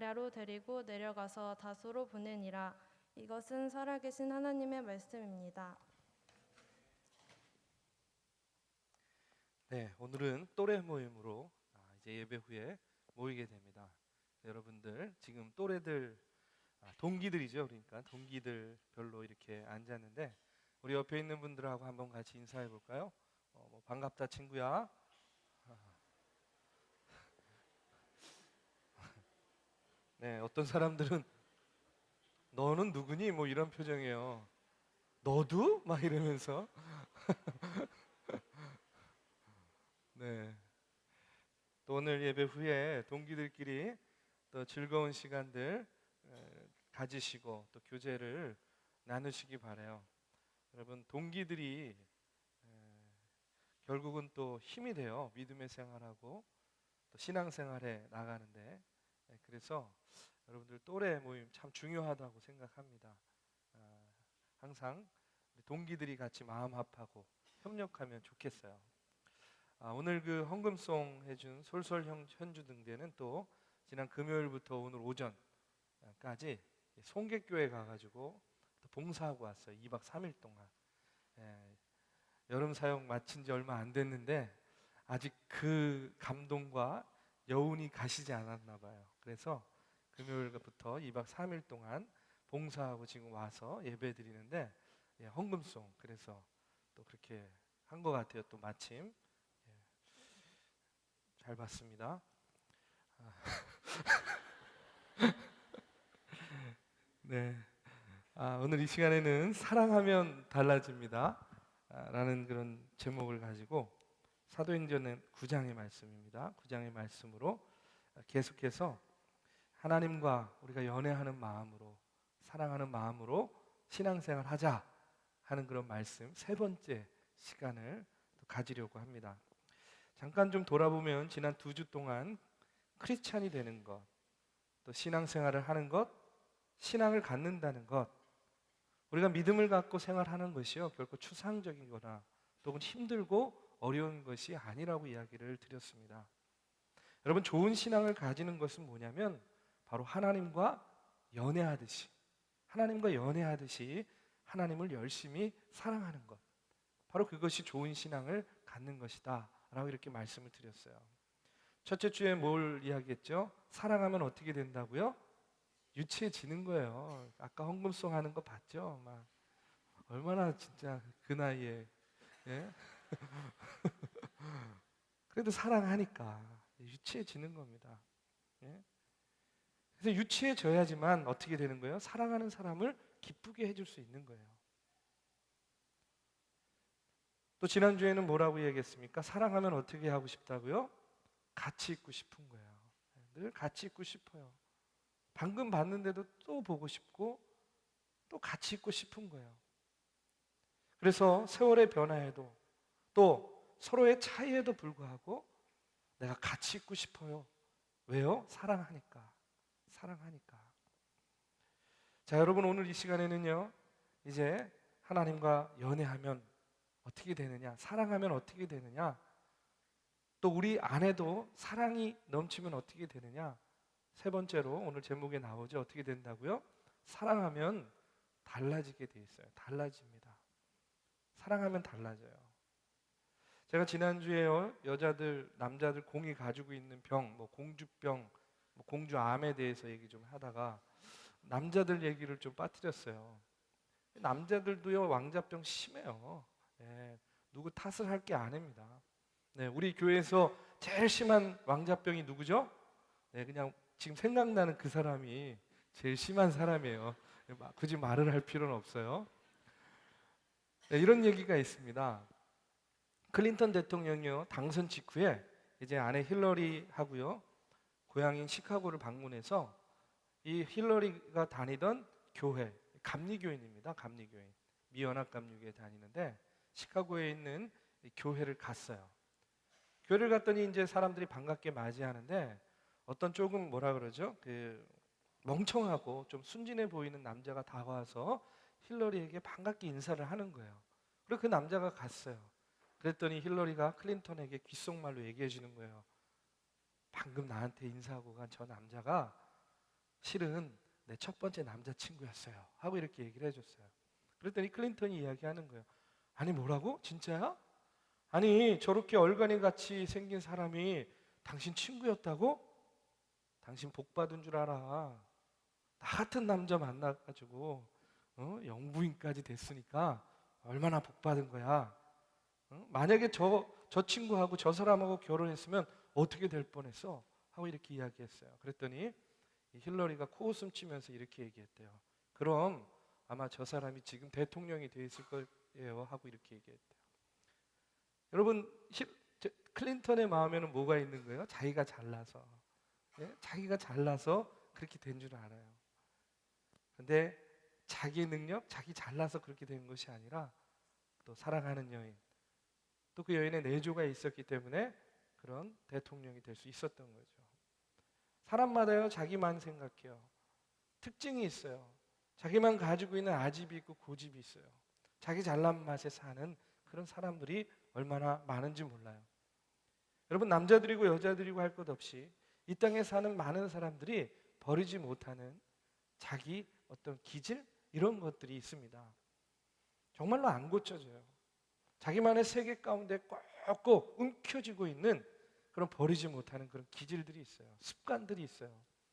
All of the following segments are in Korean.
사마리아로 데리고 내려가서 다소로 보내니라. 이것은 살아계신 하나님의 말씀입니다. 네, 오늘은 또래 모임으로 이제 예배 후에 모이게 됩니다. 여러분들 지금 또래들 동기들이죠. 그러니까 동기들 별로 이렇게 앉았는데 우리 옆에 있는 분들하고 한번 같이 인사해 볼까요? 뭐 반갑다 친구야. 네, 어떤 사람들은 너는 누구니? 뭐 이런 표정이에요. 너도? 막 이러면서. 네. 또 오늘 예배 후에 동기들끼리 또 즐거운 시간들 가지시고 또 교제를 나누시기 바라요. 여러분 동기들이 결국은 또 힘이 돼요. 믿음의 생활하고 또 신앙생활에 나가는데 그래서 여러분들 또래 모임 참 중요하다고 생각합니다. 항상 동기들이 같이 마음 합하고 협력하면 좋겠어요. 오늘 그 헌금송 해준 솔솔 현주 등대는 또 지난 금요일부터 오늘 오전까지 송객교회 가가지고 또 봉사하고 왔어요. 2박 3일 동안. 예, 여름 사역 마친 지 얼마 안 됐는데 아직 그 감동과 여운이 가시지 않았나 봐요. 그래서 금요일부터 2박 3일 동안 봉사하고 지금 와서 예배 드리는데 헌금송 그래서 또 그렇게 한 것 같아요. 또 마침 잘 봤습니다. 네. 오늘 이 시간에는 사랑하면 달라집니다. 라는 그런 제목을 가지고 사도행전의 9장의 말씀입니다. 9장의 말씀으로 계속해서 하나님과 우리가 연애하는 마음으로 사랑하는 마음으로 신앙생활 하자 하는 그런 말씀 세 번째 시간을 또 가지려고 합니다. 잠깐 좀 돌아보면 지난 2주 동안 크리스찬이 되는 것, 또 신앙생활을 하는 것, 신앙을 갖는다는 것, 우리가 믿음을 갖고 생활하는 것이요 결코 추상적인 거나 또는 힘들고 어려운 것이 아니라고 이야기를 드렸습니다. 여러분 좋은 신앙을 가지는 것은 뭐냐면 바로 하나님과 연애하듯이 하나님을 열심히 사랑하는 것, 바로 그것이 좋은 신앙을 갖는 것이다 라고 이렇게 말씀을 드렸어요. 첫째 주에 뭘 이야기했죠? 사랑하면 어떻게 된다고요? 유치해지는 거예요. 아까 헌금송 하는 거 봤죠? 막 얼마나 진짜 그 나이에 예? 그래도 사랑하니까 유치해지는 겁니다. 예? 그래서 유치해져야지만 어떻게 되는 거예요? 사랑하는 사람을 기쁘게 해줄 수 있는 거예요. 또 지난주에는 뭐라고 얘기했습니까? 사랑하면 어떻게 하고 싶다고요? 같이 있고 싶은 거예요. 늘 같이 있고 싶어요. 방금 봤는데도 또 보고 싶고 또 같이 있고 싶은 거예요. 그래서 세월의 변화에도 또 서로의 차이에도 불구하고 내가 같이 있고 싶어요. 왜요? 사랑하니까. 사랑하니까. 자, 여러분 오늘 이 시간에는요. 이제 하나님과 연애하면 어떻게 되느냐? 사랑하면 어떻게 되느냐? 또 우리 안에도 사랑이 넘치면 어떻게 되느냐? 세 번째로 오늘 제목에 나오죠. 어떻게 된다고요? 사랑하면 달라지게 돼 있어요. 달라집니다. 사랑하면 달라져요. 제가 지난주에요. 여자들, 남자들 공이 가지고 있는 병, 뭐 공주병, 뭐 공주암에 대해서 얘기 좀 하다가 남자들 얘기를 좀 빠뜨렸어요. 남자들도요 왕자병 심해요. 예, 누구 탓을 할 게 아닙니다. 네, 우리 교회에서 제일 심한 왕자병이 누구죠? 네, 그냥 지금 생각나는 그 사람이 제일 심한 사람이에요. 굳이 말을 할 필요는 없어요. 네, 이런 얘기가 있습니다. 클린턴 대통령이요 당선 직후에 이제 아내 힐러리하고요 고향인 시카고를 방문해서 이 힐러리가 다니던 교회, 감리교인입니다. 감리교인. 미연합감리교회 다니는데 시카고에 있는 이 교회를 갔어요. 교회를 갔더니 이제 사람들이 반갑게 맞이하는데 어떤 조금 뭐라 그러죠? 그 멍청하고 좀 순진해 보이는 남자가 다가와서 힐러리에게 반갑게 인사를 하는 거예요. 그리고 그 남자가 갔어요. 그랬더니 힐러리가 클린턴에게 귓속말로 얘기해 주는 거예요. 방금 나한테 인사하고 간 저 남자가 실은 내 첫 번째 남자친구였어요 하고 이렇게 얘기를 해줬어요. 그랬더니 클린턴이 이야기하는 거예요. 아니 뭐라고? 진짜야? 아니 저렇게 얼간이 같이 생긴 사람이 당신 친구였다고? 당신 복 받은 줄 알아. 나 같은 남자 만나가지고 영부인까지 됐으니까 얼마나 복 받은 거야. 만약에 저 친구하고 저 사람하고 결혼했으면 어떻게 될 뻔했어? 하고 이렇게 이야기했어요. 그랬더니 이 힐러리가 코웃음 치면서 이렇게 얘기했대요. 그럼 아마 저 사람이 지금 대통령이 돼 있을 거예요 하고 이렇게 얘기했대요. 여러분 클린턴의 마음에는 뭐가 있는 거예요? 자기가 잘나서, 자기가 잘나서 그렇게 된 줄 알아요. 그런데 자기 능력, 자기 잘나서 그렇게 된 것이 아니라 또 사랑하는 여인, 또 그 여인의 내조가 있었기 때문에 그런 대통령이 될 수 있었던 거죠. 사람마다요 자기만 생각해요. 특징이 있어요. 자기만 가지고 있는 아집이 있고 고집이 있어요. 자기 잘난 맛에 사는 그런 사람들이 얼마나 많은지 몰라요. 여러분 남자들이고 여자들이고 할 것 없이 이 땅에 사는 많은 사람들이 버리지 못하는 자기 어떤 기질 이런 것들이 있습니다. 정말로 안 고쳐져요. 자기만의 세계 가운데 꽉꼭 움켜쥐고 있는 그런 버리지 못하는 그런 기질들이 있어요. 습관들이 있어요.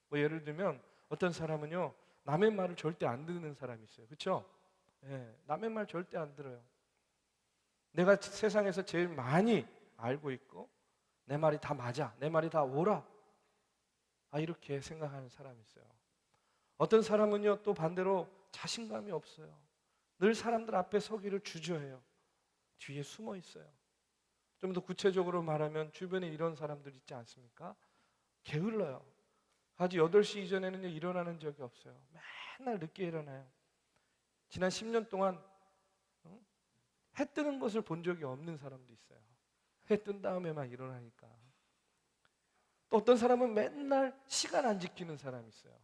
뭐 예를 들면 어떤 사람은요 남의 말을 절대 안 듣는 사람이 있어요. 그렇죠? 남의 말 절대 안 들어요. 내가 세상에서 제일 많이 알고 있고 내 말이 다 맞아, 내 말이 다 옳아, 이렇게 생각하는 사람이 있어요. 어떤 사람은요 또 반대로 자신감이 없어요. 늘 사람들 앞에 서기를 주저해요. 뒤에 숨어 있어요. 좀 더 구체적으로 말하면 주변에 이런 사람들 있지 않습니까? 게을러요. 아주 8시 이전에는 일어나는 적이 없어요. 맨날 늦게 일어나요. 지난 10년 동안 해 뜨는 것을 본 적이 없는 사람도 있어요. 해 뜬 다음에만 일어나니까. 또 어떤 사람은 맨날 시간 안 지키는 사람이 있어요.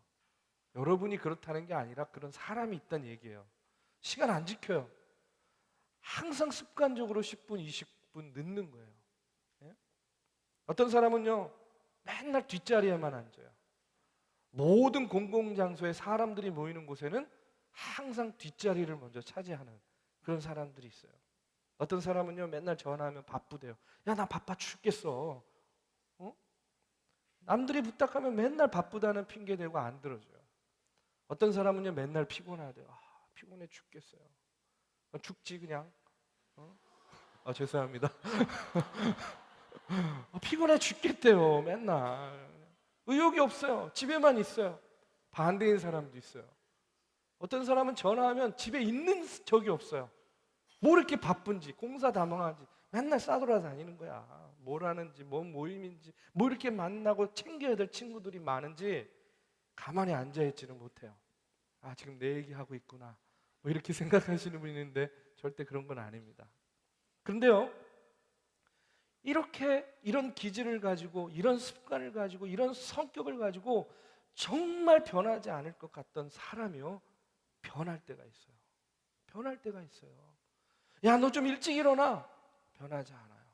여러분이 그렇다는 게 아니라 그런 사람이 있다는 얘기예요. 시간 안 지켜요. 항상 습관적으로 10분, 20분 늦는 거예요. 어떤 사람은요 맨날 뒷자리에만 앉아요. 모든 공공장소에 사람들이 모이는 곳에는 항상 뒷자리를 먼저 차지하는 그런 사람들이 있어요. 어떤 사람은요 맨날 전화하면 바쁘대요. 야, 나 바빠 죽겠어. 남들이 부탁하면 맨날 바쁘다는 핑계 대고 안 들어줘요. 어떤 사람은요 맨날 피곤하대요. 피곤해 죽겠어요. 죽지 그냥. 죄송합니다. 피곤해 죽겠대요. 맨날 의욕이 없어요. 집에만 있어요. 반대인 사람도 있어요. 어떤 사람은 전화하면 집에 있는 적이 없어요. 뭐 이렇게 바쁜지, 공사다망한지 맨날 싸돌아다니는 거야. 뭘 하는지, 뭔 모임인지, 뭐 이렇게 만나고 챙겨야 될 친구들이 많은지 가만히 앉아있지는 못해요. 지금 내 얘기하고 있구나, 뭐 이렇게 생각하시는 분이 있는데 절대 그런 건 아닙니다. 그런데요 이렇게 이런 기질을 가지고, 이런 습관을 가지고, 이런 성격을 가지고 정말 변하지 않을 것 같던 사람이요 변할 때가 있어요. 변할 때가 있어요. 야, 너 좀 일찍 일어나. 변하지 않아요.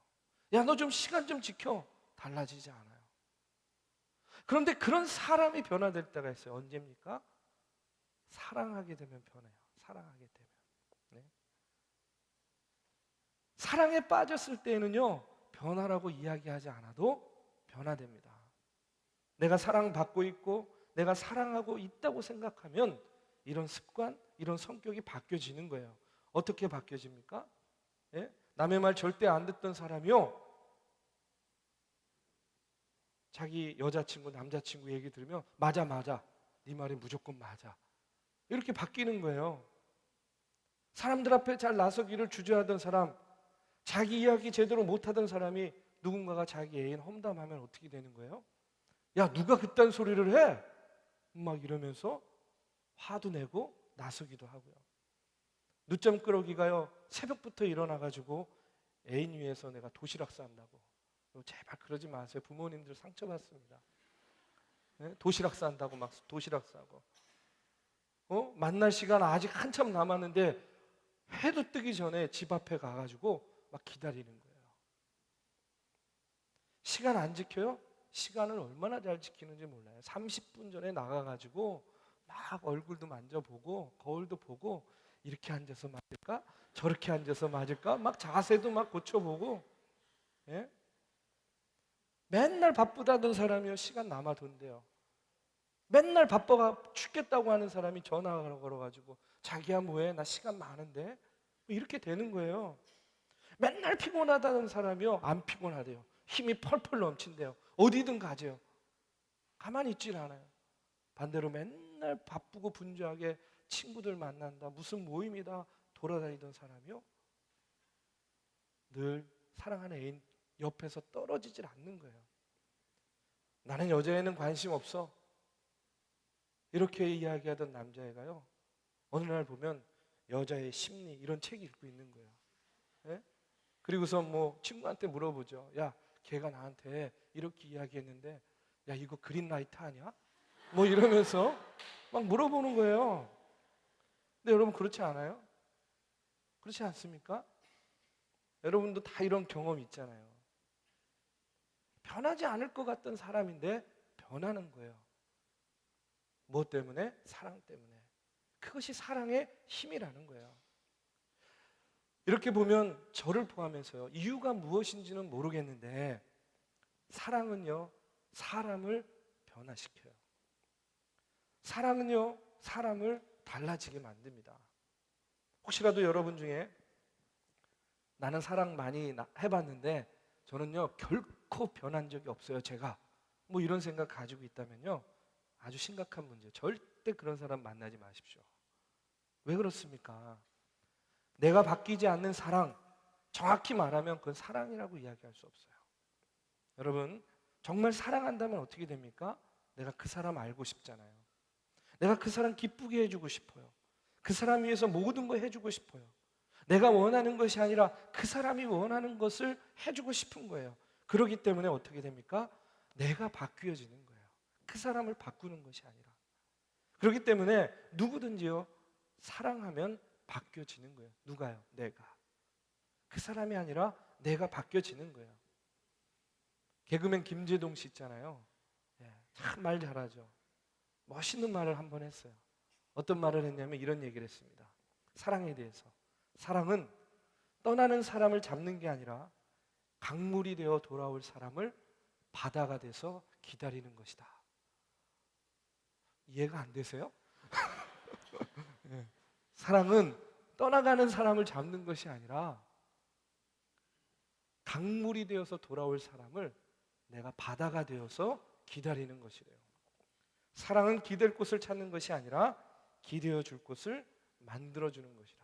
야, 너 좀 시간 좀 지켜. 달라지지 않아요. 그런데 그런 사람이 변화될 때가 있어요. 언제입니까? 사랑하게 되면 변해요. 사랑하게 되면. 네. 사랑에 빠졌을 때에는요 변화라고 이야기하지 않아도 변화됩니다. 내가 사랑받고 있고 내가 사랑하고 있다고 생각하면 이런 습관, 이런 성격이 바뀌어지는 거예요. 어떻게 바뀌어집니까? 남의 말 절대 안 듣던 사람이요 자기 여자친구, 남자친구 얘기 들으면 맞아, 네 말이 무조건 맞아, 이렇게 바뀌는 거예요. 사람들 앞에 잘 나서기를 주저하던 사람, 자기 이야기 제대로 못하던 사람이 누군가가 자기 애인 험담하면 어떻게 되는 거예요? 야, 누가 그딴 소리를 해? 막 이러면서 화도 내고 나서기도 하고요. 늦잠 꾸러기가요 새벽부터 일어나가지고 애인 위해서 내가 도시락 싼다고. 제발 그러지 마세요. 부모님들 상처받습니다. 도시락 싼다고 막 도시락 싸고 만날 시간 아직 한참 남았는데 해도 뜨기 전에 집 앞에 가가지고 막 기다리는 거예요. 시간 안 지켜요? 시간을 얼마나 잘 지키는지 몰라요. 30분 전에 나가가지고 막 얼굴도 만져보고 거울도 보고 이렇게 앉아서 맞을까? 저렇게 앉아서 맞을까? 막 자세도 막 고쳐보고. 예? 맨날 바쁘다던 사람이요 시간 남아돈대요. 맨날 바빠가 죽겠다고 하는 사람이 전화 걸어가지고 자기야 뭐해? 나 시간 많은데? 뭐 이렇게 되는 거예요. 맨날 피곤하다는 사람이요 안 피곤하대요. 힘이 펄펄 넘친대요. 어디든 가죠. 가만히 있질 않아요. 반대로 맨날 바쁘고 분주하게 친구들 만난다 무슨 모임이다 돌아다니던 사람이요 늘 사랑하는 애인 옆에서 떨어지질 않는 거예요. 나는 여자애는 관심 없어 이렇게 이야기하던 남자애가요 어느 날 보면 여자의 심리 이런 책 읽고 있는 거예요. 예? 그리고서 뭐 친구한테 물어보죠. 야 걔가 나한테 이렇게 이야기했는데 야 이거 그린라이트 아니야? 뭐 이러면서 막 물어보는 거예요. 근데 여러분 그렇지 않아요? 그렇지 않습니까? 여러분도 다 이런 경험 있잖아요. 변하지 않을 것 같던 사람인데 변하는 거예요. 무엇 때문에? 사랑 때문에. 그것이 사랑의 힘이라는 거예요. 이렇게 보면 저를 포함해서요. 이유가 무엇인지는 모르겠는데 사랑은요. 사람을 변화시켜요. 사랑은요. 사람을 달라지게 만듭니다. 혹시라도 여러분 중에 나는 사랑 많이 해봤는데 저는요 결코 변한 적이 없어요. 제가 뭐 이런 생각 가지고 있다면요 아주 심각한 문제. 절대 그런 사람 만나지 마십시오. 왜 그렇습니까? 내가 바뀌지 않는 사랑, 정확히 말하면 그건 사랑이라고 이야기할 수 없어요. 여러분 정말 사랑한다면 어떻게 됩니까? 내가 그 사람 알고 싶잖아요. 내가 그 사람 기쁘게 해주고 싶어요. 그 사람 위해서 모든 거 해주고 싶어요. 내가 원하는 것이 아니라 그 사람이 원하는 것을 해주고 싶은 거예요. 그렇기 때문에 어떻게 됩니까? 내가 바뀌어지는 거예요. 그 사람을 바꾸는 것이 아니라. 그렇기 때문에 누구든지요 사랑하면 바뀌어지는 거예요. 누가요? 내가. 그 사람이 아니라 내가 바뀌어지는 거예요. 개그맨 김재동 씨 있잖아요. 참 말 잘하죠. 멋있는 말을 한 번 했어요. 어떤 말을 했냐면 이런 얘기를 했습니다. 사랑에 대해서. 사랑은 떠나는 사람을 잡는 게 아니라 강물이 되어 돌아올 사람을 바다가 돼서 기다리는 것이다. 이해가 안 되세요? 네. 사랑은 떠나가는 사람을 잡는 것이 아니라 강물이 되어서 돌아올 사람을 내가 바다가 되어서 기다리는 것이래요. 사랑은 기댈 곳을 찾는 것이 아니라 기대어 줄 곳을 만들어주는 것이라.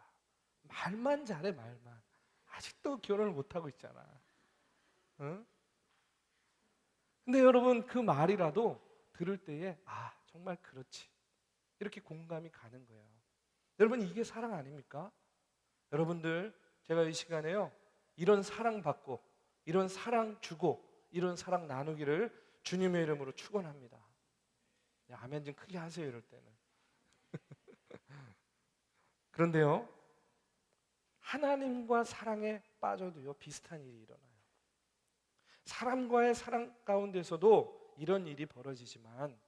말만 잘해 말만. 아직도 결혼을 못하고 있잖아. 응? 근데 여러분 그 말이라도 들을 때에 아 정말 그렇지 이렇게 공감이 가는 거예요. 여러분 이게 사랑 아닙니까? 여러분들 제가 이 시간에요 이런 사랑 받고 이런 사랑 주고 이런 사랑 나누기를 주님의 이름으로 축원합니다. 아멘 좀 크게 하세요 이럴 때는. 그런데요 하나님과 사랑에 빠져도요 비슷한 일이 일어나요. 사람과의 사랑 가운데서도 이런 일이 벌어지지만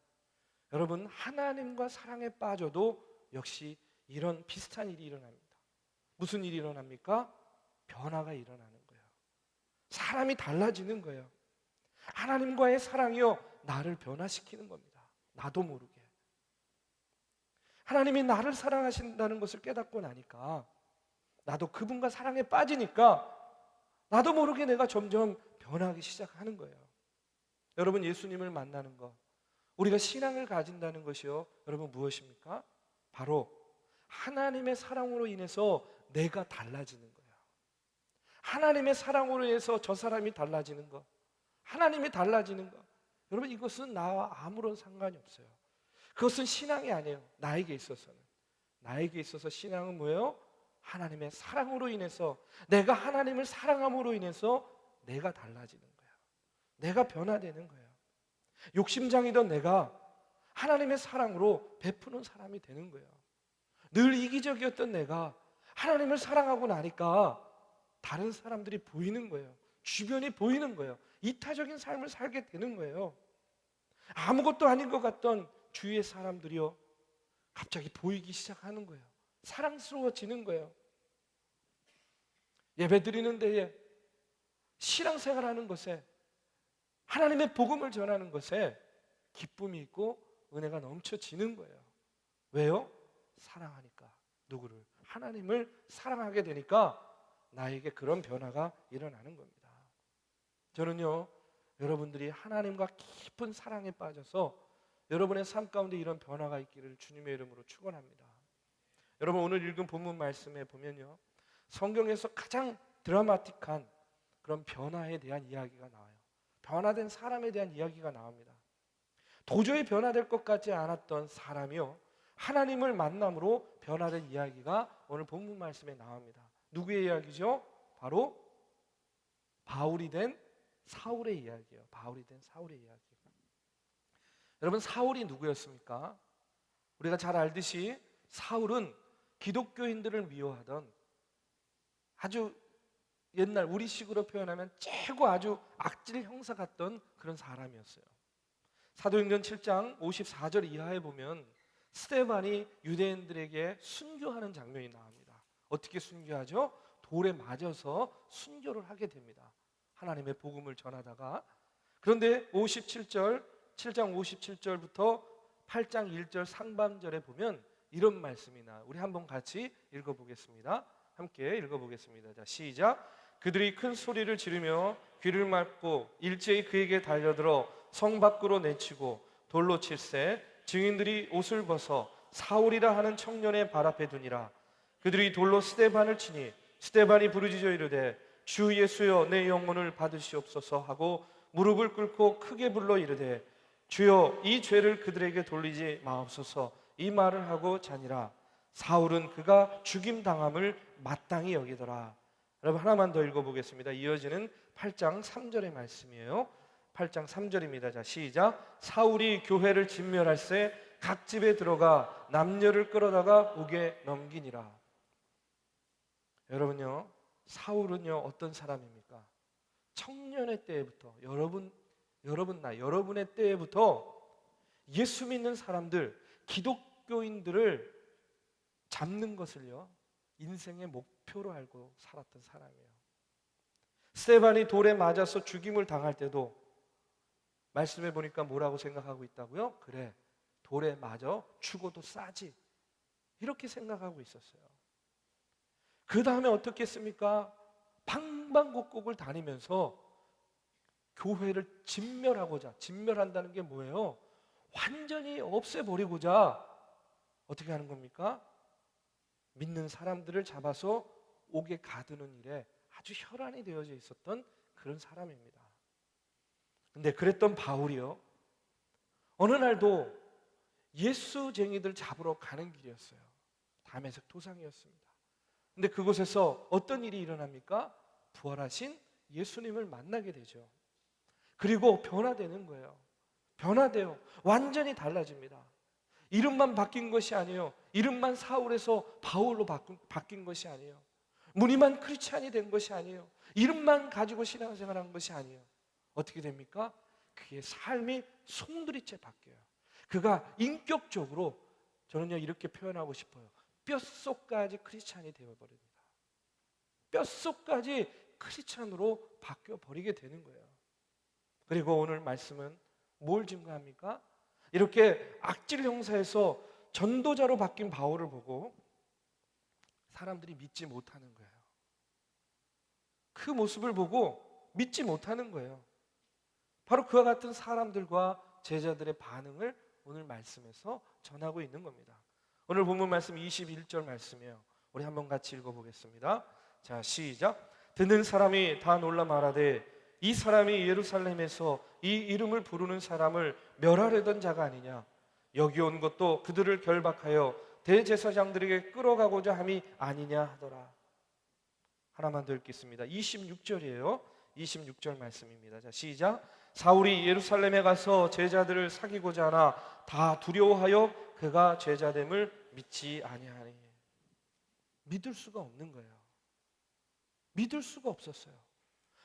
여러분 하나님과 사랑에 빠져도 역시 이런 비슷한 일이 일어납니다. 무슨 일이 일어납니까? 변화가 일어나는 거예요. 사람이 달라지는 거예요. 하나님과의 사랑이요 나를 변화시키는 겁니다. 나도 모르게. 하나님이 나를 사랑하신다는 것을 깨닫고 나니까 나도 그분과 사랑에 빠지니까 나도 모르게 내가 점점 변하기 시작하는 거예요. 여러분 예수님을 만나는 것 우리가 신앙을 가진다는 것이요 여러분 무엇입니까? 바로 하나님의 사랑으로 인해서 내가 달라지는 거예요. 하나님의 사랑으로 인해서 저 사람이 달라지는 것 하나님이 달라지는 것 여러분 이것은 나와 아무런 상관이 없어요. 그것은 신앙이 아니에요. 나에게 있어서는. 나에게 있어서 신앙은 뭐예요? 하나님의 사랑으로 인해서 내가 하나님을 사랑함으로 인해서 내가 달라지는 거예요. 내가 변화되는 거예요. 욕심장이던 내가 하나님의 사랑으로 베푸는 사람이 되는 거예요. 늘 이기적이었던 내가 하나님을 사랑하고 나니까 다른 사람들이 보이는 거예요. 주변이 보이는 거예요. 이타적인 삶을 살게 되는 거예요. 아무것도 아닌 것 같던 주위의 사람들이요, 갑자기 보이기 시작하는 거예요. 사랑스러워지는 거예요. 예배 드리는 데에, 신앙생활하는 것에, 하나님의 복음을 전하는 것에 기쁨이 있고 은혜가 넘쳐지는 거예요. 왜요? 사랑하니까. 누구를? 하나님을 사랑하게 되니까 나에게 그런 변화가 일어나는 겁니다. 저는요, 여러분들이 하나님과 깊은 사랑에 빠져서 여러분의 삶 가운데 이런 변화가 있기를 주님의 이름으로 축원합니다. 여러분, 오늘 읽은 본문 말씀에 보면요, 성경에서 가장 드라마틱한 그런 변화에 대한 이야기가 나와요. 변화된 사람에 대한 이야기가 나옵니다. 도저히 변화될 것 같지 않았던 사람이요, 하나님을 만남으로 변화된 이야기가 오늘 본문 말씀에 나옵니다. 누구의 이야기죠? 바로 바울이 된 사울의 이야기예요. 바울이 된 사울의 이야기. 여러분, 사울이 누구였습니까? 우리가 잘 알듯이 사울은 기독교인들을 미워하던, 아주 옛날 우리식으로 표현하면 최고 아주 악질 형사 같던 그런 사람이었어요. 사도행전 7장 54절 이하에 보면 스데반이 유대인들에게 순교하는 장면이 나옵니다. 어떻게 순교하죠? 돌에 맞아서 순교를 하게 됩니다. 하나님의 복음을 전하다가. 그런데 7장 57절부터 8장 1절 상반절에 보면 이런 말씀이 나와요. 우리 한번 같이 읽어보겠습니다. 함께 읽어보겠습니다. 자, 시작. 그들이 큰 소리를 지르며 귀를 막고 일제히 그에게 달려들어 성 밖으로 내치고 돌로 칠세, 증인들이 옷을 벗어 사울이라 하는 청년의 발 앞에 두니라. 그들이 돌로 스데반을 치니 스데반이 부르짖어 이르되 주 예수여 내 영혼을 받으시옵소서 하고 무릎을 꿇고 크게 불러 이르되 주여 이 죄를 그들에게 돌리지 마옵소서 이 말을 하고 자니라. 사울은 그가 죽임 당함을 마땅히 여기더라. 여러분, 하나만 더 읽어보겠습니다. 이어지는 8장 3절의 말씀이에요. 8장 3절입니다. 자, 시작. 사울이 교회를 진멸할세 각 집에 들어가 남녀를 끌어다가 옥에 넘기니라. 여러분요, 사울은요 어떤 사람입니까? 청년의 때부터, 여러분의 때부터 예수 믿는 사람들, 기독교인들을 잡는 것을요 인생의 목표로 알고 살았던 사람이에요. 스데반이 돌에 맞아서 죽임을 당할 때도 말씀해 보니까 뭐라고 생각하고 있다고요? 그래, 돌에 맞아 죽어도 싸지, 이렇게 생각하고 있었어요. 그 다음에 어떻게 했습니까? 방방곡곡을 다니면서 교회를 진멸한다는 게 뭐예요? 완전히 없애버리고자 어떻게 하는 겁니까? 믿는 사람들을 잡아서 옥에 가두는 일에 아주 혈안이 되어져 있었던 그런 사람입니다. 근데 그랬던 바울이요, 어느 날도 예수쟁이들 잡으러 가는 길이었어요. 다메섹 도상이었습니다. 근데 그곳에서 어떤 일이 일어납니까? 부활하신 예수님을 만나게 되죠. 그리고 변화되는 거예요. 변화돼요. 완전히 달라집니다. 이름만 바뀐 것이 아니에요. 이름만 사울에서 바울로 바뀐 것이 아니에요. 무늬만 크리스찬이 된 것이 아니에요. 이름만 가지고 신앙생활한 것이 아니에요. 어떻게 됩니까? 그의 삶이 송두리째 바뀌어요. 그가 인격적으로, 저는요 이렇게 표현하고 싶어요. 뼛속까지 크리스찬이 되어버립니다. 뼛속까지 크리스찬으로 바뀌어버리게 되는 거예요. 그리고 오늘 말씀은 뭘 증거합니까? 이렇게 악질 형사에서 전도자로 바뀐 바울을 보고 사람들이 믿지 못하는 거예요. 그 모습을 보고 믿지 못하는 거예요. 바로 그와 같은 사람들과 제자들의 반응을 오늘 말씀에서 전하고 있는 겁니다. 오늘 본문 말씀 21절 말씀이에요. 우리 한번 같이 읽어보겠습니다. 자, 시작. 듣는 사람이 다 놀라 말하되 이 사람이 예루살렘에서 이 이름을 부르는 사람을 멸하려던 자가 아니냐. 여기 온 것도 그들을 결박하여 대제사장들에게 끌어가고자 함이 아니냐 하더라. 하나만 더 읽겠습니다. 26절이에요. 26절 말씀입니다. 자, 시작. 사울이 예루살렘에 가서 제자들을 사귀고자 하나 다 두려워하여 그가 제자됨을 믿지 아니하니. 믿을 수가 없는 거예요. 믿을 수가 없었어요.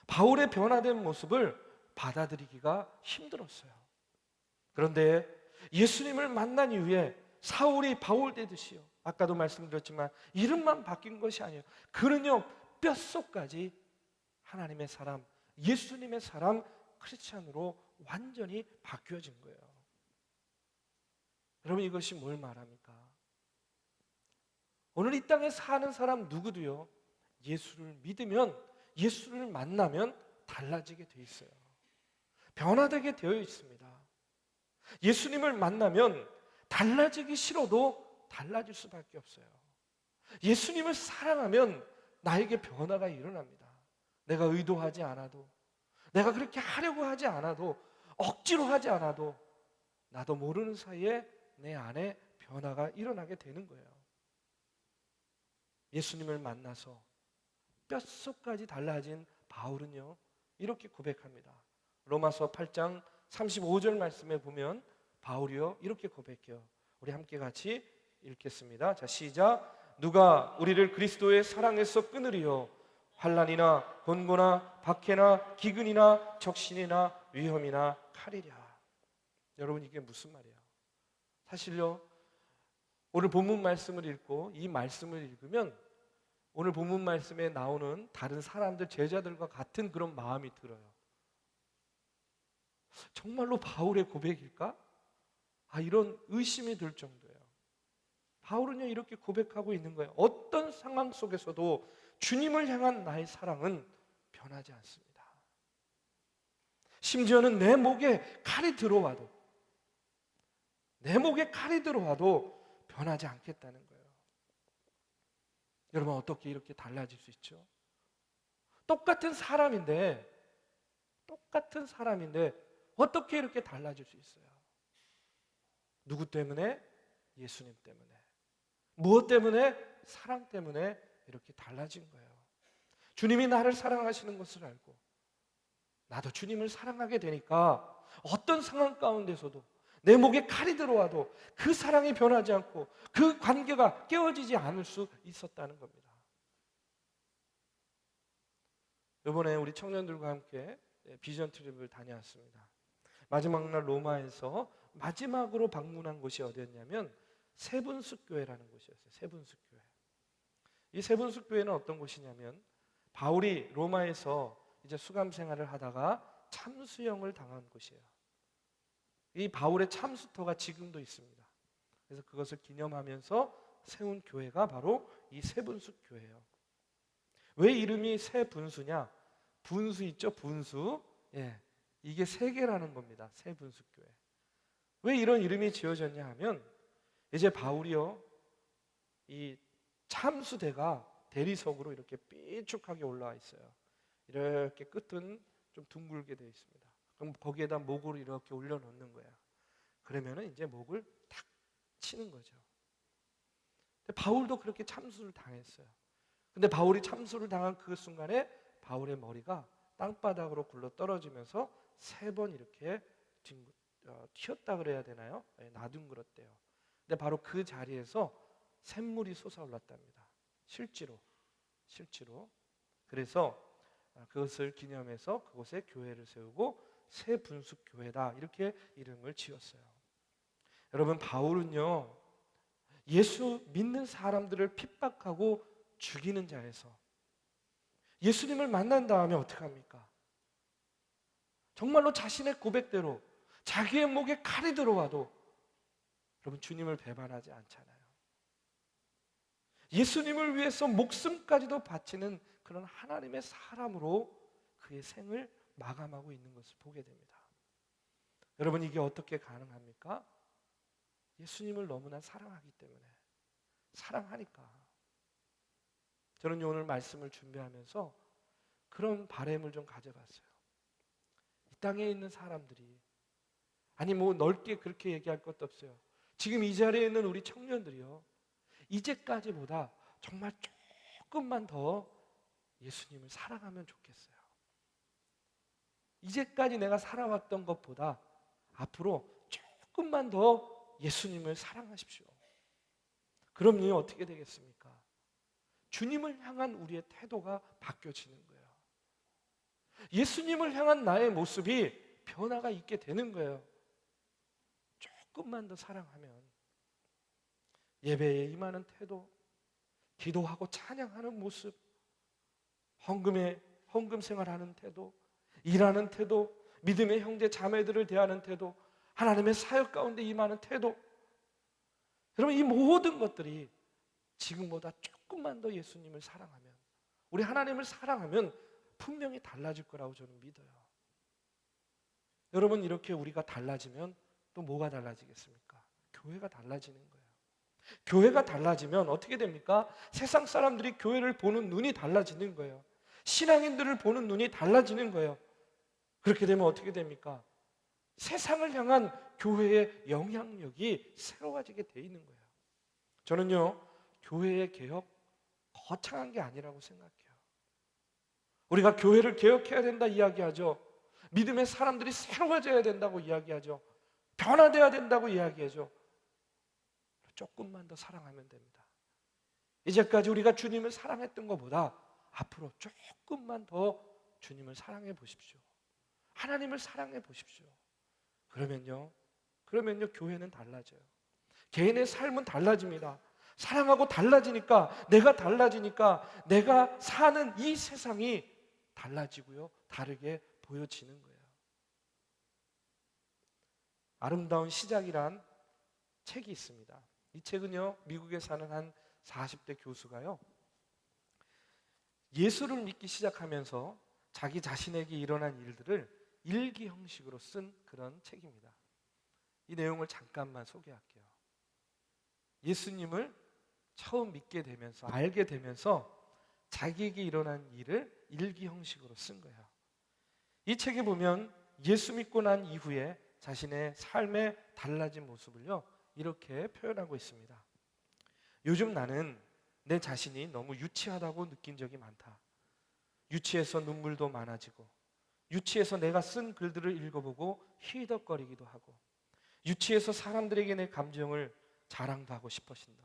바울의 변화된 모습을 받아들이기가 힘들었어요. 그런데 예수님을 만난 이후에 사울이 바울 되듯이요, 아까도 말씀드렸지만 이름만 바뀐 것이 아니에요. 그는요 뼛속까지 하나님의 사람, 예수님의 사람, 크리스찬으로 완전히 바뀌어진 거예요. 여러분, 이것이 뭘 말합니까? 오늘 이 땅에 사는 사람 누구도요, 예수를 믿으면, 예수를 만나면 달라지게 돼 있어요. 변화되게 되어 있습니다. 예수님을 만나면 달라지기 싫어도 달라질 수밖에 없어요. 예수님을 사랑하면 나에게 변화가 일어납니다. 내가 의도하지 않아도, 내가 그렇게 하려고 하지 않아도, 억지로 하지 않아도 나도 모르는 사이에 내 안에 변화가 일어나게 되는 거예요. 예수님을 만나서 뼛속까지 달라진 바울은요 이렇게 고백합니다. 로마서 8장 35절 말씀에 보면 바울이요 이렇게 고백해요. 우리 함께 같이 읽겠습니다. 자, 시작. 누가 우리를 그리스도의 사랑에서 끊으리요? 환난이나 곤고나 박해나 기근이나 적신이나 위험이나 칼이랴. 여러분, 이게 무슨 말이에요? 사실요, 오늘 본문 말씀을 읽고 이 말씀을 읽으면 오늘 본문 말씀에 나오는 다른 사람들, 제자들과 같은 그런 마음이 들어요. 정말로 바울의 고백일까? 이런 의심이 들 정도예요. 바울은요 이렇게 고백하고 있는 거예요. 어떤 상황 속에서도 주님을 향한 나의 사랑은 변하지 않습니다. 심지어는 내 목에 칼이 들어와도, 내 목에 칼이 들어와도 변하지 않겠다는 거예요. 여러분, 어떻게 이렇게 달라질 수 있죠? 똑같은 사람인데 어떻게 이렇게 달라질 수 있어요? 누구 때문에? 예수님 때문에. 무엇 때문에? 사랑 때문에 이렇게 달라진 거예요. 주님이 나를 사랑하시는 것을 알고 나도 주님을 사랑하게 되니까 어떤 상황 가운데서도 내 목에 칼이 들어와도 그 사랑이 변하지 않고 그 관계가 깨어지지 않을 수 있었다는 겁니다. 이번에 우리 청년들과 함께 비전 트립을 다녀왔습니다. 마지막 날 로마에서 마지막으로 방문한 곳이 어디였냐면 세분숙교회라는 곳이었어요. 세분숙교회. 이 세분숙교회는 어떤 곳이냐면 바울이 로마에서 이제 수감 생활을 하다가 참수형을 당한 곳이에요. 이 바울의 참수터가 지금도 있습니다. 그래서 그것을 기념하면서 세운 교회가 바로 이 세분숙교회예요. 왜 이름이 세분수냐? 분수 있죠, 분수. 예, 이게 세 개라는 겁니다. 세분숙교회. 왜 이런 이름이 지어졌냐 하면 이제 바울이요 이 참수대가 대리석으로 이렇게 삐쭉하게 올라와 있어요. 이렇게 끝은 좀 둥글게 되어 있습니다. 그럼 거기에다 목을 이렇게 올려놓는 거야. 그러면은 이제 목을 탁 치는 거죠. 근데 바울도 그렇게 참수를 당했어요. 근데 바울이 참수를 당한 그 순간에 바울의 머리가 땅바닥으로 굴러 떨어지면서 3번 이렇게 튀었다 그래야 되나요? 나둥그렇대요. 근데 바로 그 자리에서 샘물이 솟아올랐답니다. 실제로. 그래서 그것을 기념해서 그곳에 교회를 세우고 세분숙교회다 이렇게 이름을 지었어요. 여러분, 바울은요 예수 믿는 사람들을 핍박하고 죽이는 자에서 예수님을 만난 다음에 어떻게 합니까? 정말로 자신의 고백대로 자기의 목에 칼이 들어와도 여러분 주님을 배반하지 않잖아요. 예수님을 위해서 목숨까지도 바치는 그런 하나님의 사람으로 그의 생을 마감하고 있는 것을 보게 됩니다. 여러분, 이게 어떻게 가능합니까? 예수님을 너무나 사랑하기 때문에, 사랑하니까. 저는 오늘 말씀을 준비하면서 그런 바람을 좀 가져봤어요. 이 땅에 있는 사람들이, 아니 뭐 넓게 그렇게 얘기할 것도 없어요. 지금 이 자리에 있는 우리 청년들이요, 이제까지보다 정말 조금만 더 예수님을 사랑하면 좋겠어요. 이제까지 내가 살아왔던 것보다 앞으로 조금만 더 예수님을 사랑하십시오. 그럼요, 어떻게 되겠습니까? 주님을 향한 우리의 태도가 바뀌어지는 거예요. 예수님을 향한 나의 모습이 변화가 있게 되는 거예요. 조금만 더 사랑하면 예배에 임하는 태도, 기도하고 찬양하는 모습, 헌금 생활하는 태도, 일하는 태도, 믿음의 형제 자매들을 대하는 태도, 하나님의 사역 가운데 임하는 태도, 여러분 이 모든 것들이 지금보다 조금만 더 예수님을 사랑하면, 우리 하나님을 사랑하면 분명히 달라질 거라고 저는 믿어요. 여러분 이렇게 우리가 달라지면 또 뭐가 달라지겠습니까? 교회가 달라지는 거예요. 교회가 달라지면 어떻게 됩니까? 세상 사람들이 교회를 보는 눈이 달라지는 거예요. 신앙인들을 보는 눈이 달라지는 거예요. 그렇게 되면 어떻게 됩니까? 세상을 향한 교회의 영향력이 새로워지게 돼 있는 거예요. 저는요, 교회의 개혁 거창한 게 아니라고 생각해요. 우리가 교회를 개혁해야 된다 이야기하죠. 믿음의 사람들이 새로워져야 된다고 이야기하죠. 변화되어야 된다고 이야기하죠. 조금만 더 사랑하면 됩니다. 이제까지 우리가 주님을 사랑했던 것보다 앞으로 조금만 더 주님을 사랑해 보십시오. 하나님을 사랑해 보십시오. 그러면요 교회는 달라져요. 개인의 삶은 달라집니다. 사랑하고 달라지니까, 내가 달라지니까 내가 사는 이 세상이 달라지고요, 다르게 보여지는 거예요. 아름다운 시작이란 책이 있습니다. 이 책은요, 미국에 사는 한 40대 교수가요, 예수를 믿기 시작하면서 자기 자신에게 일어난 일들을 일기 형식으로 쓴 그런 책입니다. 이 내용을 잠깐만 소개할게요. 예수님을 처음 믿게 되면서, 알게 되면서 자기에게 일어난 일을 일기 형식으로 쓴 거예요. 이 책에 보면 예수 믿고 난 이후에 자신의 삶의 달라진 모습을요, 이렇게 표현하고 있습니다. 요즘 나는 내 자신이 너무 유치하다고 느낀 적이 많다. 유치해서 눈물도 많아지고, 유치해서 내가 쓴 글들을 읽어보고 희덕거리기도 하고, 유치해서 사람들에게 내 감정을 자랑도 하고 싶어진다.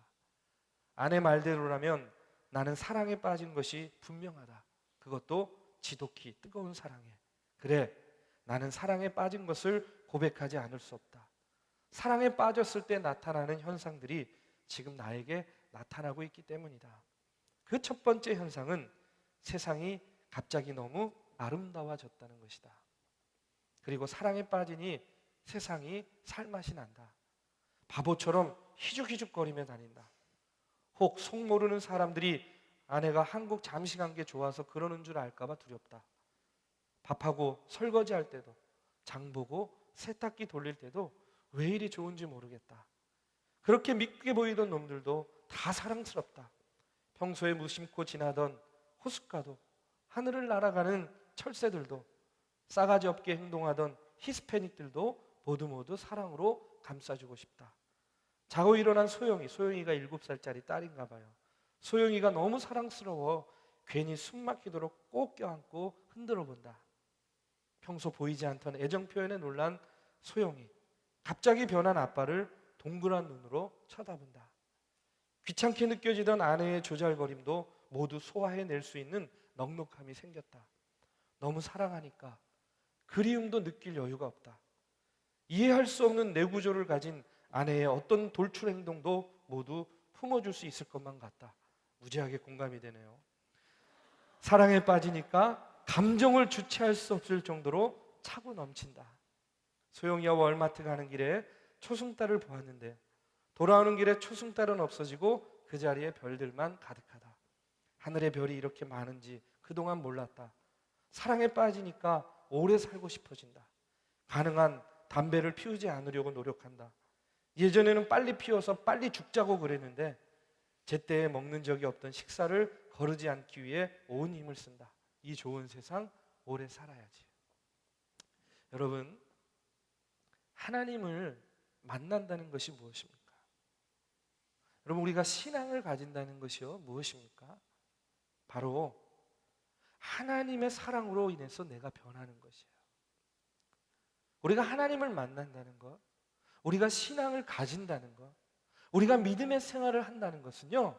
아내 말대로라면 나는 사랑에 빠진 것이 분명하다. 그것도 지독히 뜨거운 사랑에. 그래, 나는 사랑에 빠진 것을 고백하지 않을 수 없다. 사랑에 빠졌을 때 나타나는 현상들이 지금 나에게 나타나고 있기 때문이다. 그 첫 번째 현상은 세상이 갑자기 너무 아름다워졌다는 것이다. 그리고 사랑에 빠지니 세상이 살맛이 난다. 바보처럼 희죽희죽거리며 다닌다. 혹 속 모르는 사람들이 아내가 한국 잠시 간 게 좋아서 그러는 줄 알까봐 두렵다. 밥하고 설거지할 때도, 장보고 세탁기 돌릴 때도 왜 이리 좋은지 모르겠다. 그렇게 믿게 보이던 놈들도 다 사랑스럽다. 평소에 무심코 지나던 호숫가도, 하늘을 날아가는 철새들도, 싸가지 없게 행동하던 히스패닉들도 모두 사랑으로 감싸주고 싶다. 자고 일어난 소영이가 7살짜리 딸인가 봐요. 소영이가 너무 사랑스러워 괜히 숨 막히도록 꼭 껴안고 흔들어 본다. 평소 보이지 않던 애정 표현에 놀란 소영이, 갑자기 변한 아빠를 동그란 눈으로 쳐다본다. 귀찮게 느껴지던 아내의 조잘거림도 모두 소화해낼 수 있는 넉넉함이 생겼다. 너무 사랑하니까 그리움도 느낄 여유가 없다. 이해할 수 없는 내구조를 가진 아내의 어떤 돌출 행동도 모두 품어줄 수 있을 것만 같다. 무지하게 공감이 되네요. 사랑에 빠지니까 감정을 주체할 수 없을 정도로 차고 넘친다. 소영이와 월마트 가는 길에 초승달을 보았는데 돌아오는 길에 초승달은 없어지고 그 자리에 별들만 가득하다. 하늘의 별이 이렇게 많은지 그동안 몰랐다. 사랑에 빠지니까 오래 살고 싶어진다. 가능한 담배를 피우지 않으려고 노력한다. 예전에는 빨리 피워서 빨리 죽자고 그랬는데 제때에 먹는 적이 없던 식사를 거르지 않기 위해 온 힘을 쓴다. 이 좋은 세상 오래 살아야지. 여러분, 하나님을 만난다는 것이 무엇입니까? 여러분, 우리가 신앙을 가진다는 것이요 무엇입니까? 바로 하나님의 사랑으로 인해서 내가 변하는 것이에요. 우리가 하나님을 만난다는 것, 우리가 신앙을 가진다는 것, 우리가 믿음의 생활을 한다는 것은요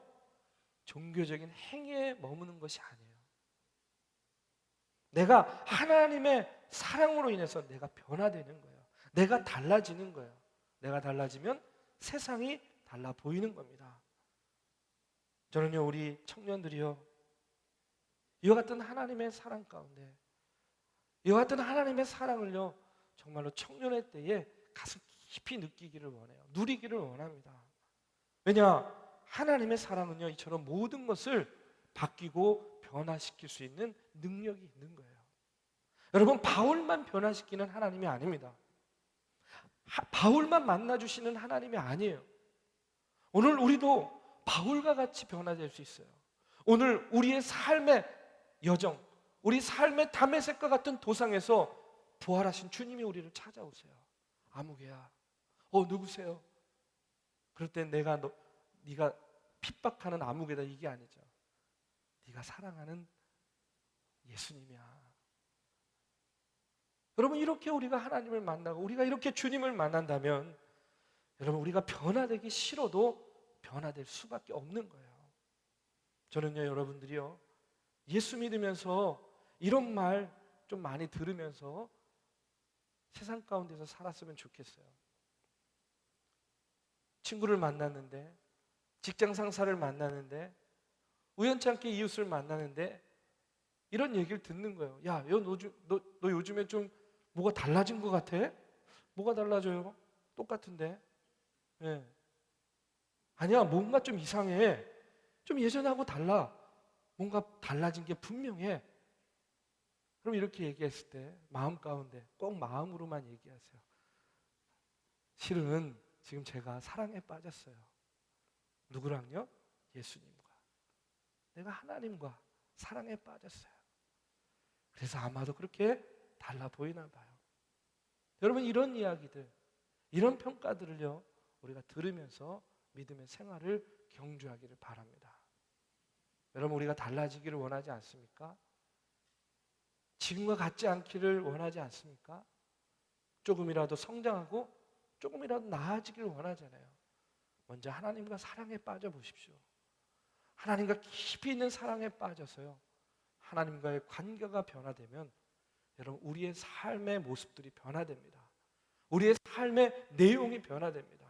종교적인 행위에 머무는 것이 아니에요. 내가 하나님의 사랑으로 인해서 내가 변화되는 거예요. 내가 달라지는 거예요. 내가 달라지면 세상이 달라 보이는 겁니다. 저는요, 우리 청년들이요, 이와 같은 하나님의 사랑 가운데, 이와 같은 하나님의 사랑을요, 정말로 청년의 때에 가슴 깊이 느끼기를 원해요. 누리기를 원합니다. 왜냐? 하나님의 사랑은요, 이처럼 모든 것을 바뀌고 변화시킬 수 있는 능력이 있는 거예요. 여러분, 바울만 변화시키는 하나님이 아닙니다. 바울만 만나주시는 하나님이 아니에요. 오늘 우리도 바울과 같이 변화될 수 있어요. 오늘 우리의 삶의 여정, 우리 삶의 다메섹과 같은 도상에서 부활하신 주님이 우리를 찾아오세요. 아무개야, 누구세요? 그럴 땐 네가 핍박하는 아무개다, 이게 아니죠. 네가 사랑하는 예수님이야. 여러분, 이렇게 우리가 하나님을 만나고 우리가 이렇게 주님을 만난다면, 여러분, 우리가 변화되기 싫어도 변화될 수밖에 없는 거예요. 저는요, 여러분들이요, 예수 믿으면서 이런 말 좀 많이 들으면서 세상 가운데서 살았으면 좋겠어요. 친구를 만났는데, 직장 상사를 만나는데, 우연치 않게 이웃을 만나는데 이런 얘기를 듣는 거예요. 야, 너 요즘에 좀 뭐가 달라진 것 같아? 뭐가 달라져요? 똑같은데. 네. 아니야, 뭔가 좀 이상해. 좀 예전하고 달라. 뭔가 달라진 게 분명해. 그럼 이렇게 얘기했을 때 마음 가운데 꼭 마음으로만 얘기하세요. 실은 지금 제가 사랑에 빠졌어요. 누구랑요? 예수님과. 내가 하나님과 사랑에 빠졌어요. 그래서 아마도 그렇게 달라 보이나 봐요. 여러분, 이런 이야기들, 이런 평가들을요, 우리가 들으면서 믿음의 생활을 경주하기를 바랍니다. 여러분, 우리가 달라지기를 원하지 않습니까? 지금과 같지 않기를 원하지 않습니까? 조금이라도 성장하고 조금이라도 나아지기를 원하잖아요. 먼저 하나님과 사랑에 빠져 보십시오. 하나님과 깊이 있는 사랑에 빠져서요, 하나님과의 관계가 변화되면 여러분, 우리의 삶의 모습들이 변화됩니다. 우리의 삶의 내용이 변화됩니다.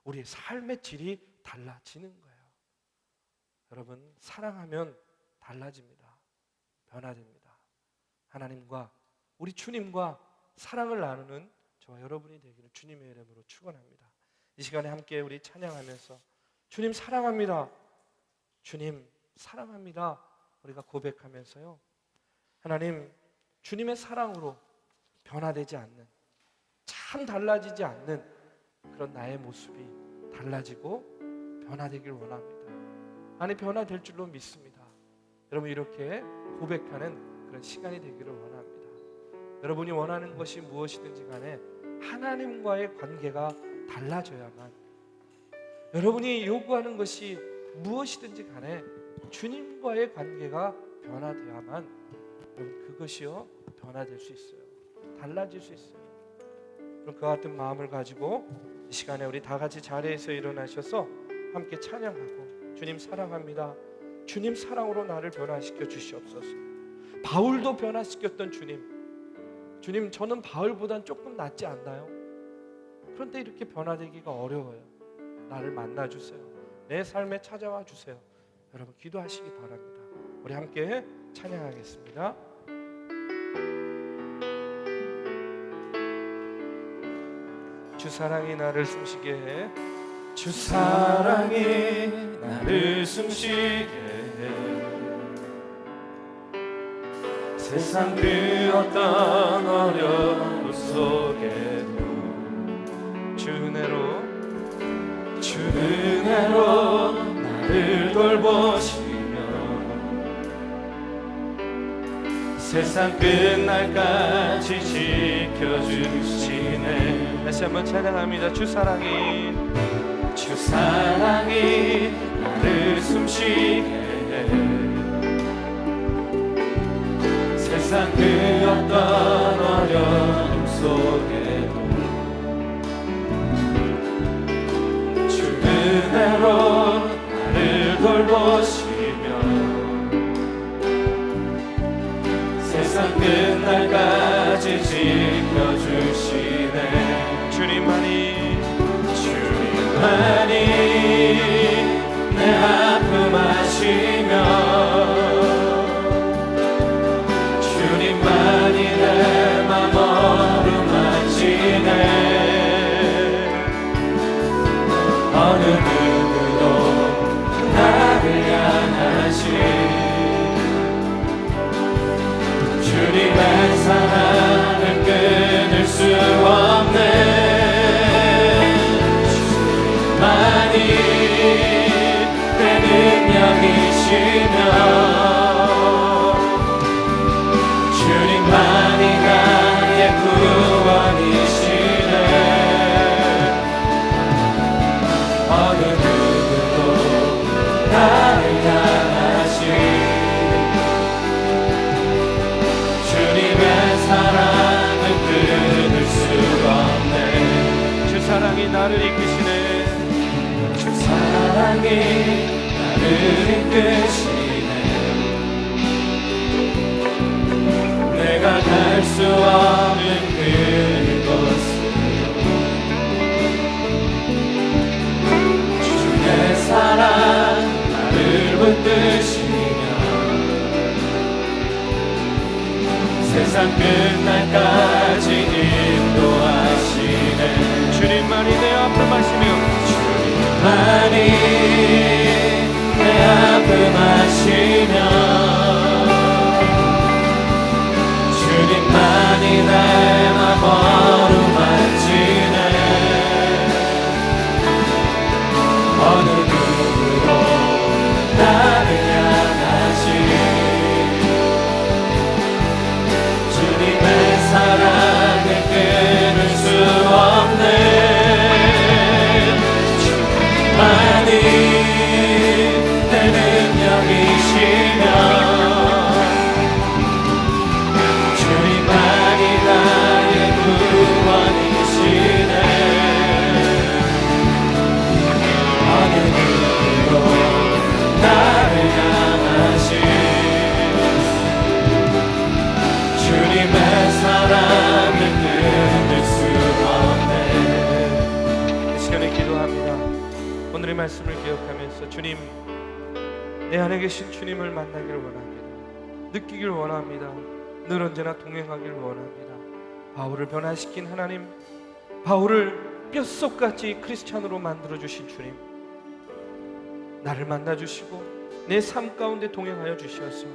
우리의 삶의 질이 달라지는 거예요. 여러분, 사랑하면 달라집니다. 변화됩니다. 하나님과 우리 주님과 사랑을 나누는 저와 여러분이 되기를 주님의 이름으로 축원합니다. 이 시간에 함께 우리 찬양하면서 주님 사랑합니다, 주님 사랑합니다, 우리가 고백하면서요, 하나님, 주님의 사랑으로 변화되지 않는, 참 달라지지 않는 그런 나의 모습이 달라지고 변화되길 원합니다. 아니, 변화될 줄로 믿습니다. 여러분, 이렇게 고백하는 그런 시간이 되기를 원합니다. 여러분이 원하는 것이 무엇이든지 간에 하나님과의 관계가 달라져야만, 여러분이 요구하는 것이 무엇이든지 간에 주님과의 관계가 변화되어야만, 여러분, 그것이요 변화될 수 있어요. 달라질 수 있어요. 그럼 그 같은 마음을 가지고 이 시간에 우리 다 같이 자리에서 일어나셔서 함께 찬양하고, 주님 사랑합니다, 주님 사랑으로 나를 변화시켜 주시옵소서. 바울도 변화시켰던 주님, 저는 바울보단 조금 낫지 않나요? 그런데 이렇게 변화되기가 어려워요. 나를 만나주세요. 내 삶에 찾아와 주세요. 여러분, 기도하시기 바랍니다. 우리 함께 찬양하겠습니다. 주 사랑이 나를 숨쉬게 해, 주 사랑이 나를 숨쉬게 해, 세상 그 어떤 어려움 속에도 주 은혜로 나를 돌보시며 세상 끝날까지 지켜주시네. 다시 한번 찬양합니다. 주 사랑이 나를 숨쉬게 해, 세상 그 어떤 어려움 속에도 주 은혜로 나를 돌보시며 세상 끝 능력이시며 주님만이 나의 구원이시네. 어느 누구도 나를 향하신 주님의 사랑을 끊을 수 없네. 주 사랑이 나를 이끄시네. 주 사랑이 나를 이끄시네. 내가 갈 수 없는 그곳으로 주의 사랑 나를 붙드시며 세상 끝날까지 인도하시네. 주님만이 내 아픔하시며 주님만이 내 아픔하시며 주님만이 내 맘 어루만지네. 어느 누구도 나를 향하신 주님의 사랑을 끊을 수 없네. 주님만이 내 능력이시며 주님만이 나의 구원이시네. 어느 누구도 나를 향하신 주님의 사랑을 끊을 수 없네. 이 시간에 기도합니다. 오늘의 말씀을 기억하면서 주님, 내 안에 계신 주님을 만나기를 원합니다. 느끼길 원합니다. 늘 언제나 동행하기를 원합니다. 바울을 변화시킨 하나님, 바울을 뼛속같이 크리스찬으로 만들어주신 주님, 나를 만나주시고 내 삶 가운데 동행하여 주시어서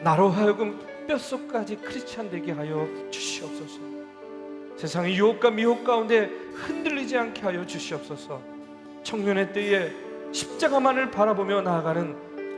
나로 하여금 뼛속까지 크리스찬 되게 하여 주시옵소서. 세상의 유혹과 미혹 가운데 흔들리지 않게 하여 주시옵소서. 청년의 때에 십자가만을 바라보며 나아가는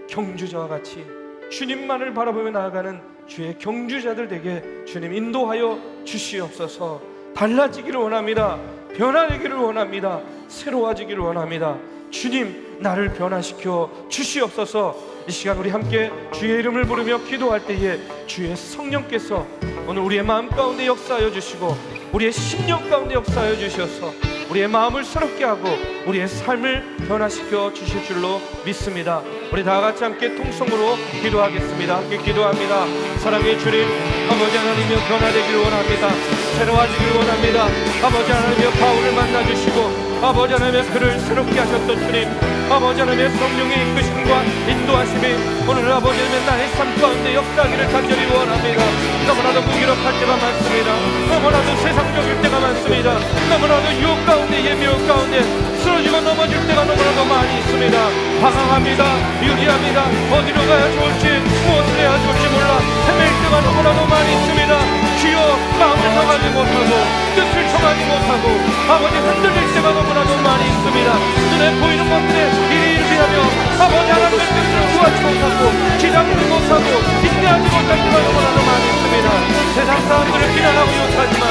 경주자와 같이 주님만을 바라보며 나아가는 주의 경주자들 되게 주님 인도하여 주시옵소서. 달라지기를 원합니다. 변화되기를 원합니다. 새로워지기를 원합니다. 주님, 나를 변화시켜 주시옵소서. 이 시간 우리 함께 주의 이름을 부르며 기도할 때에 주의 성령께서 오늘 우리의 마음 가운데 역사하여 주시고 우리의 심령 가운데 역사하여 주셔서 우리의 마음을 새롭게 하고 우리의 삶을 변화시켜 주실 줄로 믿습니다. 우리 다 같이 함께 통성으로 기도하겠습니다. 함께 기도합니다. 사랑의 주님, 아버지 하나님이여 변화되기를 원합니다. 새로워지기를 원합니다. 아버지 하나님이여 바울을 만나주시고 아버지 하나님의 그를 새롭게 하셨던 주님, 아버지 하나님의 성령의 이끄심과 인도하심이 오늘 아버지 하나님의 나의 삶 가운데 역사하기를 간절히 원합니다. 너무나도 무기력할 때가 많습니다. 너무나도 세상적일 때가 많습니다. 너무나도 유혹 가운데 예미혹 가운데 쓰러지고 넘어질 때가 너무나도 많이 있습니다. 방황합니다. 유리합니다. 어디로 가야 좋을지 무엇을 해야 좋을지 몰라 헤맬 때가 너무나도 많이 있습니다. 주여, 마음을 정하지 못하고 뜻을 정하지 못하고 아버지 흔들릴 때가 너무나도 많이 있습니다. 눈에 보이는 것들에 일일비하며 아버지 하나님의 뜻을 구하지 못하고 기다리지 못하고 인내하지 못할 때가 너무나도 많이 있습니다. 세상 사람들을 비난하고 욕하지만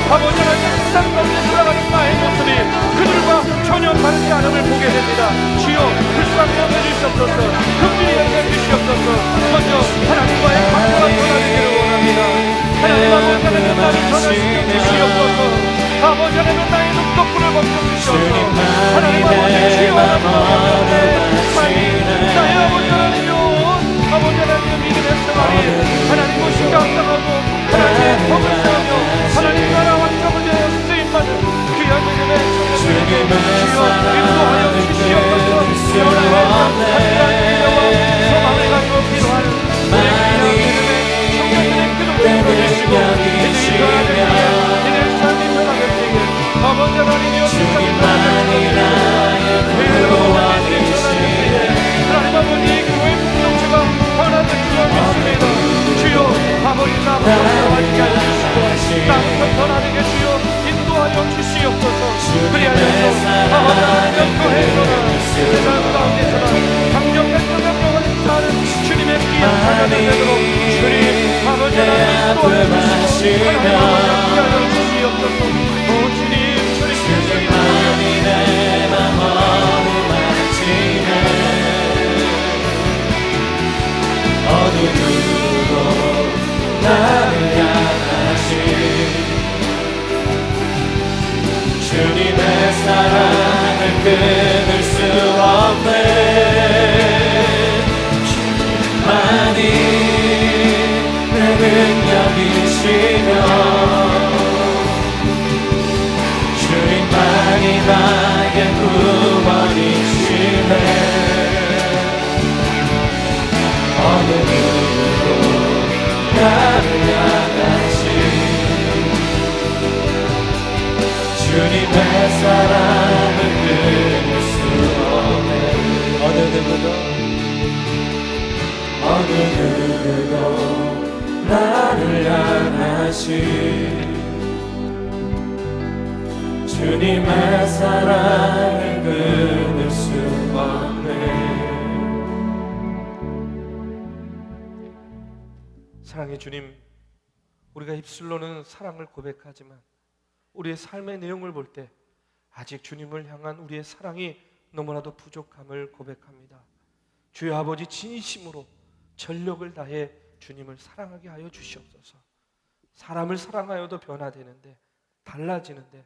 아버지 하나님의 세상 가운데 살아가는 나의 모습이 그들과 전혀 다르지 않음을 보게 됩니다. 주여, 불쌍히 여겨주시옵소서. 긍휼히 여겨주시옵소서. 먼저 하나님과의 관계가 변화되기를 원합니다. 하나님 아버지 하나님 나를 전화시켜 주시옵소서. 아버지 하나님 나의 눈꺼풀을 멈춰주시옵소서. 하나님 아버지 주여 나의 아버지 하나님이여, 아버지 하나님의 믿음의 생활이 하나님과 신경당하고 하나님의 법을 세우며 하나님 나라 왕정을 위하여 쓰임받은 귀한 믿음의 청년들에게 주여 인도하여 주시옵소서. 주님만이 내 맘 어루만지네. 어느 누구도 나를 향하시 주님의 사랑을 끊을 수 없네. 주님만이 내 능력이시며 주님만이 나의 구원이시네. 어느 누구도 나를 향하시 주님의 사랑을 끊을 수 없네. 어느 누구도 나를 향하시 주님의 사랑을 끊을 수 없네. 사랑의 주님, 우리가 입술로는 사랑을 고백하지만 우리의 삶의 내용을 볼 때 아직 주님을 향한 우리의 사랑이 너무나도 부족함을 고백합니다. 주여 아버지, 진심으로 전력을 다해 주님을 사랑하게 하여 주시옵소서. 사람을 사랑하여도 변화되는데, 달라지는데,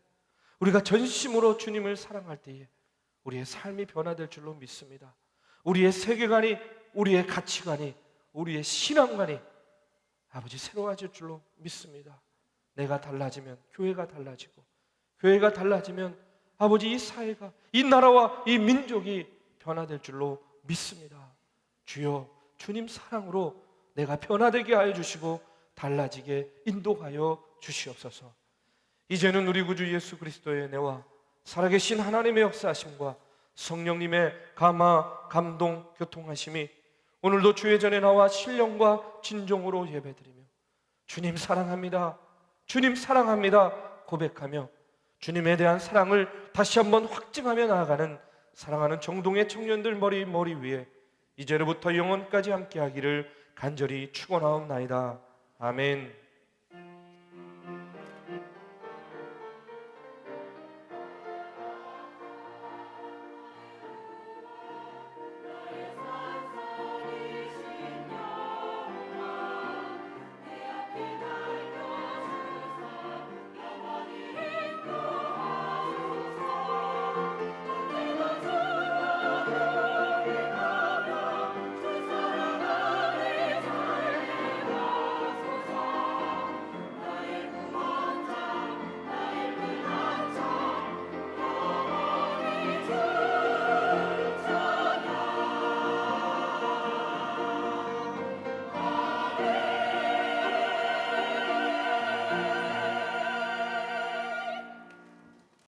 우리가 전심으로 주님을 사랑할 때에 우리의 삶이 변화될 줄로 믿습니다. 우리의 세계관이, 우리의 가치관이, 우리의 신앙관이 아버지 새로워질 줄로 믿습니다. 내가 달라지면 교회가 달라지고, 교회가 달라지면 아버지 이 사회가, 이 나라와 이 민족이 변화될 줄로 믿습니다. 주여, 주님 사랑으로 내가 변화되게 하여 주시고 달라지게 인도하여 주시옵소서. 이제는 우리 구주 예수 그리스도의 은혜와 살아계신 하나님의 역사하심과 성령님의 감화, 감동, 교통하심이 오늘도 주의 전에 나와 신령과 진정으로 예배드리며 주님 사랑합니다, 주님 사랑합니다 고백하며 주님에 대한 사랑을 다시 한번 확증하며 나아가는 사랑하는 정동의 청년들 머리 위에 이제로부터 영원까지 함께하기를 간절히 축원하옵나이다. 아멘.